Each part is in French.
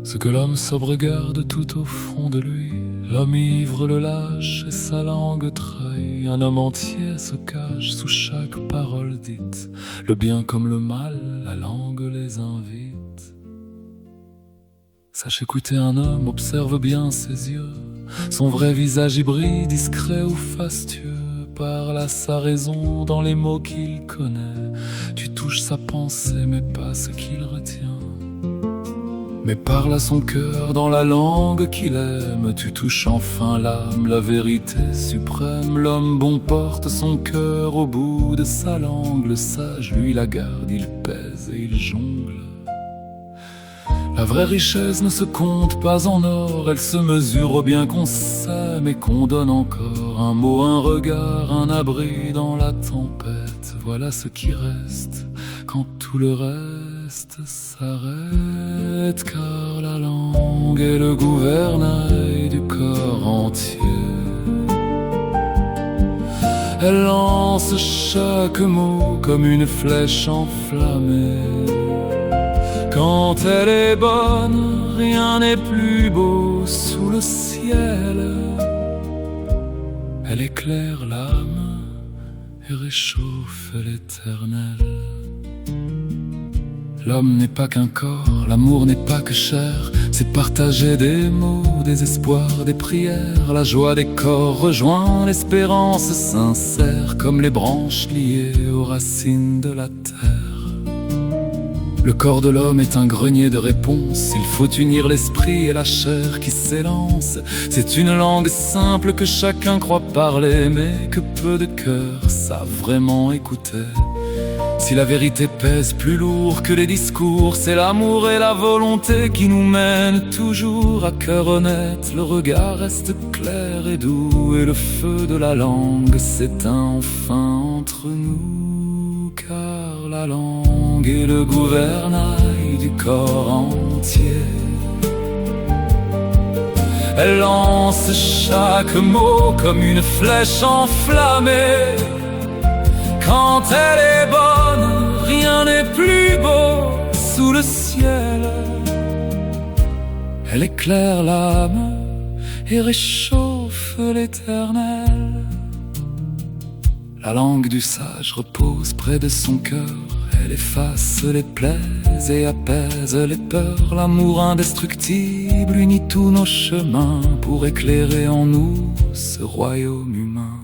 Ce que l'homme sobre garde tout au fond de lui, l'homme ivre le lâche et sa langue trahit. Un homme entier se cache sous chaque parole dite. Le bien comme le mal, la langue les invite. Sache écouter un homme, observe bien ses yeux. Son vrai visage y brille, discret ou fastueux. Parle à sa raison dans les mots qu'il connaît. Tu touches sa pensée mais pas ce qu'il retient. Mais parle à son cœur dans la langue qu'il aime. Tu touches enfin l'âme, la vérité suprême. L'homme bon porte son cœur au bout de sa langue. Le sage, lui, la garde, il pèse et il jongle. La vraie richesse ne se compte pas en or. Elle se mesure au bien qu'on sème et qu'on donne encore. Un mot, un regard, un abri dans la tempête. Voilà ce qui reste quand tout le reste s'arrête. Car la langue est le gouvernail du corps entier. Elle lance chaque mot comme une flèche enflammée. Quand elle est bonne, rien n'est plus beau sous le ciel. Elle éclaire l'âme et réchauffe l'éternel. L'homme n'est pas qu'un corps, l'amour n'est pas que chair. C'est partager des mots, des espoirs, des prières. La joie des corps rejoint l'espérance sincère, comme les branches liées aux racines de la terre. Le corps de l'homme est un grenier de réponses. Il faut unir l'esprit et la chair qui s'élance. C'est une langue simple que chacun croit parler, mais que peu de cœurs savent vraiment écouter. Si la vérité pèse plus lourd que les discours, c'est l'amour et la volonté qui nous mènent toujours à cœur honnête. Le regard reste clair et doux et le feu de la langue s'éteint enfin entre nous. Car la langue est le gouvernail du corps entier. Elle lance chaque mot comme une flèche enflammée. Quand elle est bonne, rien n'est plus beau sous le ciel. Elle éclaire l'âme et réchauffe l'éternel. La langue du sage repose près de son cœur. Elle efface les plaies et apaise les peurs. L'amour indestructible unit tous nos chemins pour éclairer en nous ce royaume humain.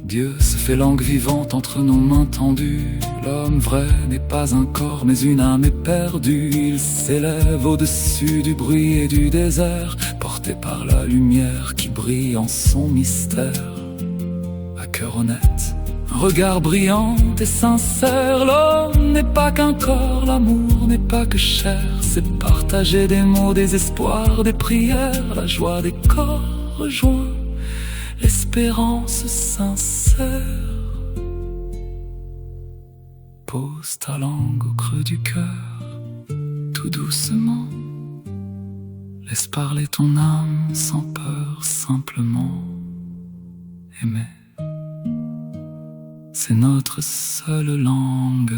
Dieu se fait langue vivante entre nos mains tendues. L'homme vrai n'est pas un corps mais une âme éperdue. Il s'élève au-dessus du bruit et du désert, porté par la lumière qui brille en son mystère. À cœur honnête, un regard brillant et sincère. L'homme n'est pas qu'un corps, l'amour n'est pas que chair. C'est partager des mots, des espoirs, des prières. La joie des corps rejoint l'espérance sincère. Pose ta langue au creux du cœur, tout doucement. Laisse parler ton âme sans peur, simplement. Aimer, c'est notre seule langue.